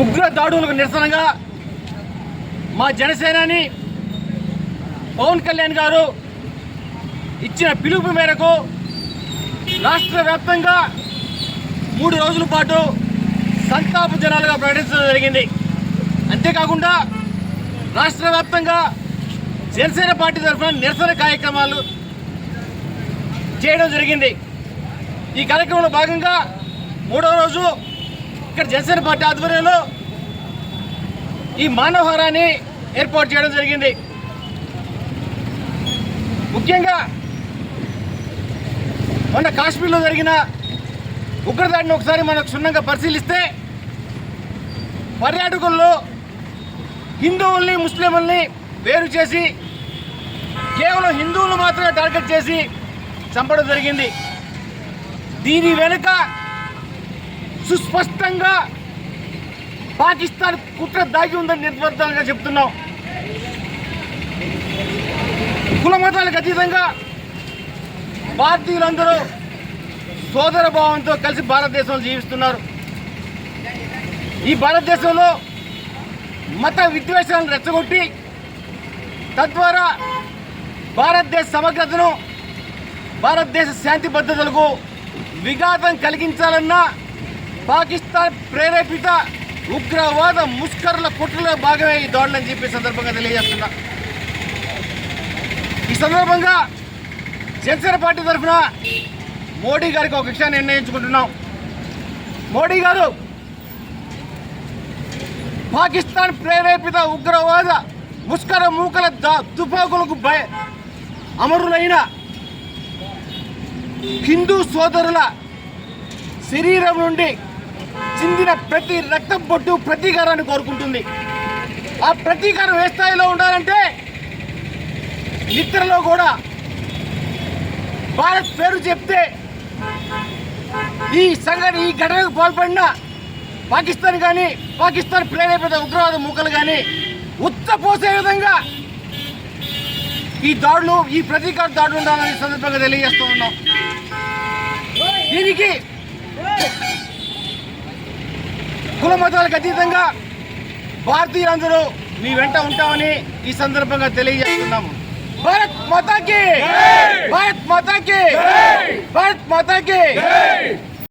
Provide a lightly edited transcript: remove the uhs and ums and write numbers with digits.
ఉగ్ర దాడులకు నిరసనగా మా జనసేనాని పవన్ కళ్యాణ్ గారు ఇచ్చిన పిలుపు మేరకు రాష్ట్ర వ్యాప్తంగా 3 రోజుల పాటు సంతాప దినాలుగా ప్రకటించడం జరిగింది. అంతేకాకుండా రాష్ట్ర వ్యాప్తంగా జనసేన పార్టీ తరఫున నిరసన కార్యక్రమాలు చేయడం జరిగింది. ఈ కార్యక్రమంలో భాగంగా 3వ రోజు ఇక్కడ జనసేన పార్టీ ఆధ్వర్యంలో ఈ మానవహారాన్ని ఏర్పాటు చేయడం జరిగింది. ముఖ్యంగా మొన్న కాశ్మీర్లో జరిగిన ఉగ్రదాడిని ఒకసారి మనం క్షుణ్ణంగా పరిశీలిస్తే పర్యాటకుల్లో హిందువుల్ని ముస్లింలని వేరు చేసి కేవలం హిందువులు మాత్రమే టార్గెట్ చేసి చంపడం జరిగింది. దీని వెనుక సుస్పష్టంగా పాకిస్తాన్ కుట్ర దాగి ఉందని నిర్ధారణగా చెప్తున్నాం. కుల మతాలకు అతీతంగా భారతీయులందరూ సోదర భావంతో కలిసి భారతదేశంలో జీవిస్తున్నారు. ఈ భారతదేశంలో మత విద్వేషాలను రెచ్చగొట్టి తద్వారా భారతదేశ సమగ్రతను, భారతదేశ శాంతి భద్రతలకు విఘాతం కలిగించాలన్న పాకిస్తాన్ ప్రేరేపిత ఉగ్రవాద ముష్కరుల కుట్రలో భాగమే ఈ దాడులని చెప్పి సందర్భంగా తెలియజేస్తున్నా. ఈ సందర్భంగా జనసేన పార్టీ తరఫున మోడీ గారికి ఒక విషయాన్ని నిర్ణయించుకుంటున్నాం. మోడీ గారు పాకిస్తాన్ ప్రేరేపిత ఉగ్రవాద ముష్కర మూకల తుపాకులకు అమరులైన హిందూ సోదరుల శరీరం నుండి చిందిన ప్రతి రక్తం పొట్టు ప్రతీకారాన్ని కోరుకుంటుంది. ఆ ప్రతీకారం ఏ స్థాయిలో ఉండాలంటే నిద్రలో కూడా భారత్ పేరు చెప్తే ఈ ఘటనకు పాల్పడిన పాకిస్తాన్ కానీ, పాకిస్తాన్ ప్రేరేపిత ఉగ్రవాద మూకలు కానీ ఉచ్చపోసే విధంగా ఈ ప్రతీకార దాడులు ఉండాలని సందర్భంగా తెలియజేస్తూ ఉన్నాం. దీనికి కుల మతాలకు అతీతంగా భారతీయులందరూ మీ వెంట ఉంటామని ఈ సందర్భంగా తెలియజేస్తున్నాము. భారత్ మాతాకి, భారత్ మాతాకి, భారత్ మాతాకి.